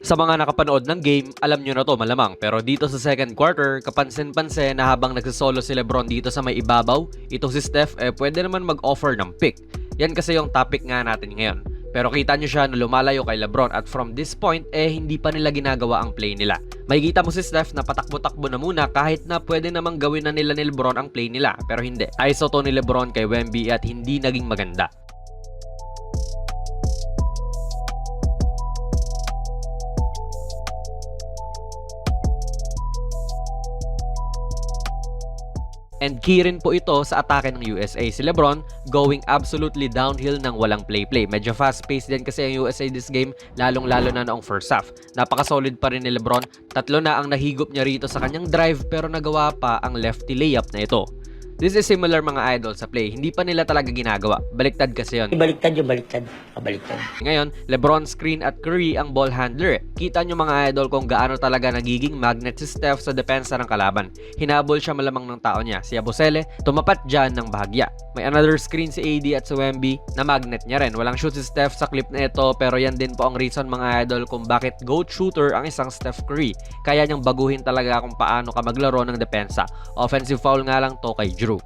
Sa mga nakapanood ng game, alam nyo na to malamang. Pero dito sa second quarter, kapansin-pansin na habang nagsisolo si Lebron dito sa may ibabaw, ito si Steph pwede naman mag-offer ng pick. Yan kasi yung topic nga natin ngayon. Pero kita nyo siya na lumalayo kay Lebron at from this point hindi pa nila ginagawa ang play nila. Makikita mo si Steph na patakbo-takbo na muna kahit na pwede namang gawin na nila ni Lebron ang play nila. Pero hindi. ISO to ni Lebron kay Wemby at hindi naging maganda. And key rin po ito sa atake ng USA. Si Lebron going absolutely downhill ng walang play-play. Medyo fast-paced din kasi ang USA this game, lalong-lalo na noong first half. Napaka-solid pa rin ni Lebron. 3 na ang nahigop niya rito sa kanyang drive pero nagawa pa ang lefty layup na ito. This is similar mga idol sa play. Hindi pa nila talaga ginagawa. Baliktad kasi yun. Baliktad yung baliktad. Baliktad. Ngayon, Lebron screen at Curry ang ball handler. Kita nyo mga idol kung gaano talaga nagiging magnet si Steph sa depensa ng kalaban. Hinabol siya malamang ng tao niya. Si Yabusele, tumapat dyan ng bahagya. May another screen si AD at si Wemby na magnet niya rin. Walang shoot si Steph sa clip na ito pero yan din po ang reason mga idol kung bakit GOAT shooter ang isang Steph Curry. Kaya niyang baguhin talaga kung paano ka maglaro ng depensa. Offensive foul nga lang to kay Drew.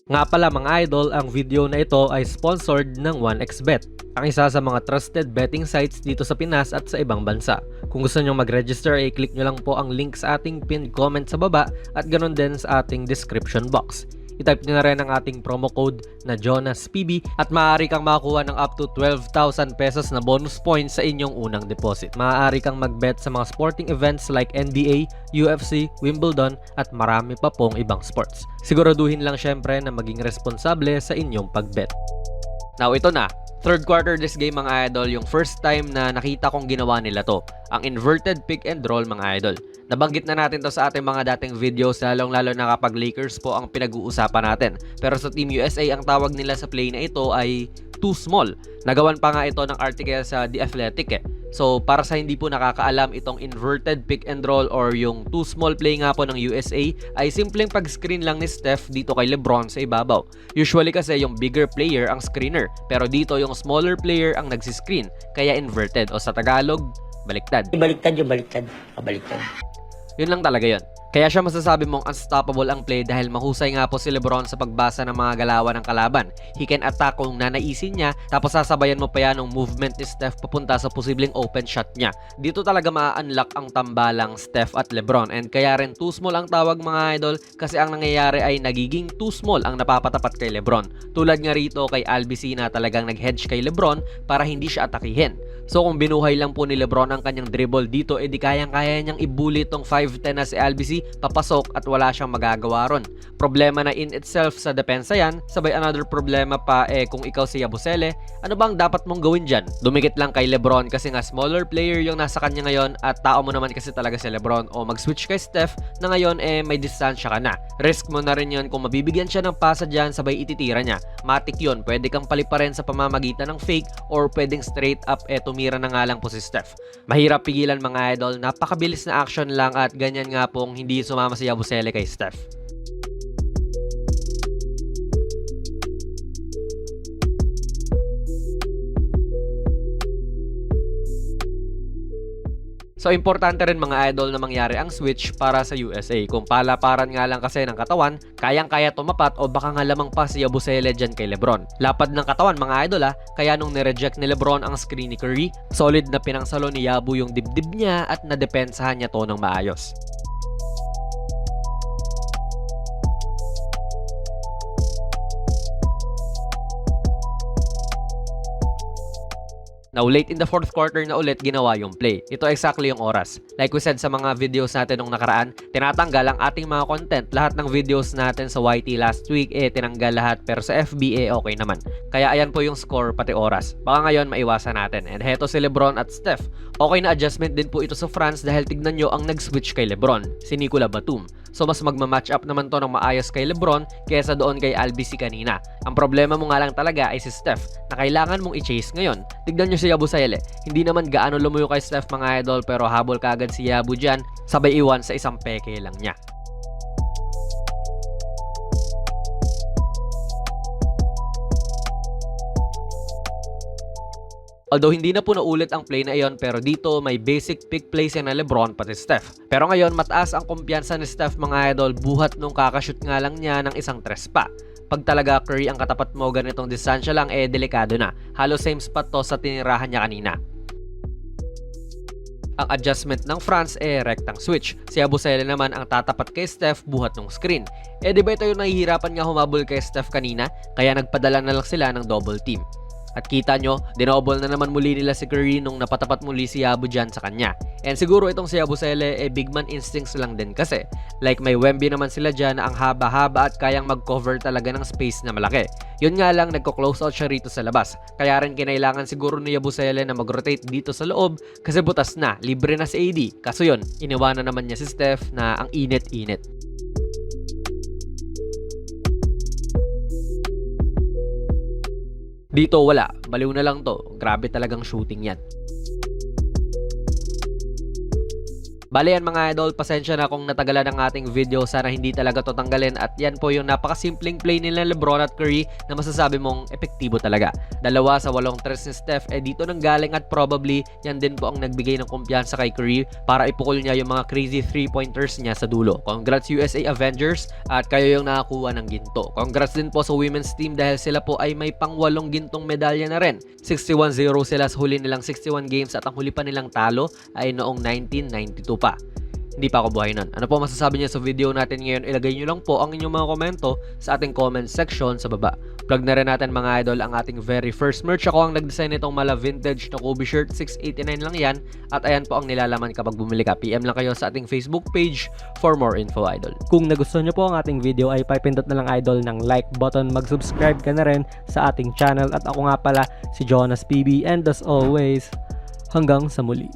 Nga pala mga idol, ang video na ito ay sponsored ng 1xBet, ang isa sa mga trusted betting sites dito sa Pinas at sa ibang bansa. Kung gusto nyo mag-register click nyo lang po ang link sa ating pinned comment sa baba at ganoon din sa ating description box. I-type nyo na rin ang ating promo code na JonasPB at maaari kang makakuha ng up to 12,000 pesos na bonus points sa inyong unang deposit. Maaari kang mag-bet sa mga sporting events like NBA, UFC, Wimbledon at marami pa pong ibang sports. Siguraduhin lang syempre na maging responsable sa inyong pag-bet. Now ito na, third quarter this game mga idol, yung first time na nakita kong ginawa nila to. Ang inverted pick and roll mga idol. Nabanggit na natin to sa ating mga dating videos lalong-lalo na kapag Lakers po ang pinag-uusapan natin. Pero sa Team USA ang tawag nila sa play na ito ay too small. Nagawan pa nga ito ng article sa The Athletic So para sa hindi po nakakaalam, itong inverted pick and roll or yung too small play nga po ng USA ay simpleng pag-screen lang ni Steph dito kay Lebron sa ibabaw. Usually kasi yung bigger player ang screener, pero dito yung smaller player ang nagsiscreen, kaya inverted o sa Tagalog, baliktad. Baliktad yung baliktad. Baliktad. Yun lang talaga yun. Kaya siya masasabi mong unstoppable ang play dahil mahusay nga po si Lebron sa pagbasa ng mga galawan ng kalaban. He can attack kung nanaisin niya tapos sasabayan mo pa yan ng movement ni Steph papunta sa posibleng open shot niya. Dito talaga ma-unlock ang tambalang Steph at Lebron and kaya rin too small ang tawag mga idol kasi ang nangyayari ay nagiging too small ang napapatapat kay Lebron. Tulad nga rito kay Albisi na talagang nag-hedge kay Lebron para hindi siya atakihin. So kung binuhay lang po ni Lebron ang kanyang dribble dito, edi kayang-kaya niyang ibuli tong 5'10 na si Albisi, papasok at wala siyang magagawa ron. Problema na in itself sa depensa yan, sabay another problema pa kung ikaw si Yabusele, ano bang dapat mong gawin dyan? Dumikit lang kay Lebron kasi nga smaller player yung nasa kanya ngayon at tao mo naman kasi talaga si Lebron o mag-switch kay Steph na ngayon may distansya ka na. Risk mo na rin yun kung mabibigyan siya ng pasa dyan, sabay ititira niya. Matik yun, pwede kang paliparin sa pamamagitan ng fake or pwedeng straight up tumira na nga lang po si Steph. Mahirap pigilan mga idol, napakabilis na action lang at ganyan nga pong hindi sumama si Yabusele kay Steph. So importante rin mga idol na mangyari ang switch para sa USA. Kung palaparan nga lang kasi ng katawan, kayang-kaya tumapat o baka nga lamang pa si Yabusele dyan kay Lebron. Lapad ng katawan mga idol kaya nung nireject ni Lebron ang screen ni Curry, solid na pinangsalo ni Yabu yung dibdib niya at nadepensahan niya to ng maayos. Now, late in the fourth quarter na ulit ginawa yung play. Ito exactly yung oras. Like we said sa mga videos natin nung nakaraan, tinatanggal ang ating mga content. Lahat ng videos natin sa YT last week, tinanggal lahat. Pero sa FB, okay naman. Kaya ayan po yung score, pati oras. Baka ngayon maiwasan natin. And heto si Lebron at Steph. Okay na adjustment din po ito sa France dahil tignan nyo ang nag-switch kay Lebron, si Nicolas Batum. So mas magma-match up naman to ng maayos kay Lebron kaysa doon kay Albisi kanina. Ang problema mo nga lang talaga ay si Steph na kailangan mong i-chase ngayon. Tignan nyo si Yabusele. Hindi naman gaano lumuyo kay Steph mga idol pero habol kaagad si Yabu dyan, sabay iwan sa isang peke lang niya. Although hindi na po naulit ang play na iyon, pero dito may basic pick play si na Lebron pati Steph. Pero ngayon mataas ang kumpiyansa ni Steph mga idol buhat nung kakashoot nga lang niya ng isang tres pa. Pag talaga Curry ang katapat mo ganitong distansya lang delikado na. Halos same spot to sa tinirahan niya kanina. Ang adjustment ng France rectang switch. Si Yabusele naman ang tatapat kay Steph buhat ng screen. Di ba ito yung nahihirapan nga humabol kay Steph kanina? Kaya nagpadala na lang sila ng double team. At kita nyo, dinouble na naman muli nila si Curry nung napatapat muli si Yabu dyan sa kanya. And siguro itong si Yabusele big man instincts lang din kasi. Like may Wemby naman sila dyan na ang haba-haba at kayang mag-cover talaga ng space na malaki. Yun nga lang, nagko-close out siya rito sa labas. Kaya rin kinailangan siguro ni Yabusele na mag-rotate dito sa loob kasi butas na, libre na si AD. Kaso yun, iniwanan naman niya si Steph na ang init-init. Dito wala, baliw na lang to. Grabe talagang shooting yan. Bale yan mga idol, pasensya na kung natagalan ang ating video. Sana hindi talaga to tanggalin. At yan po yung napakasimpleng play nila Lebron at Curry na masasabi mong epektibo talaga. 2 sa 8 tres ni Steph dito nang galing at probably yan din po ang nagbigay ng kumpiyansa kay Curry para ipukol niya yung mga crazy 3-pointers niya sa dulo. Congrats USA Avengers at kayo yung nakakuha ng ginto. Congrats din po sa women's team dahil sila po ay may pang-8 gintong medalya na rin. 61-0 sila sa huli nilang 61 games at ang huli pa nilang talo ay noong 1992 pa. Hindi pa ako buhay nun. Ano po masasabi niyo sa video natin ngayon? Ilagay niyo lang po ang inyong mga komento sa ating comment section sa baba. Plug na rin natin mga idol ang ating very first merch. Ako ang nag-design nitong mala vintage na Kobe shirt. 689 lang yan. At ayan po ang nilalaman kapag bumili ka. PM lang kayo sa ating Facebook page for more info idol. Kung nagustuhan nyo po ang ating video ay pipindot na lang idol ng like button, mag-subscribe ka na rin sa ating channel at ako nga pala si Jonas PB and as always, hanggang sa muli.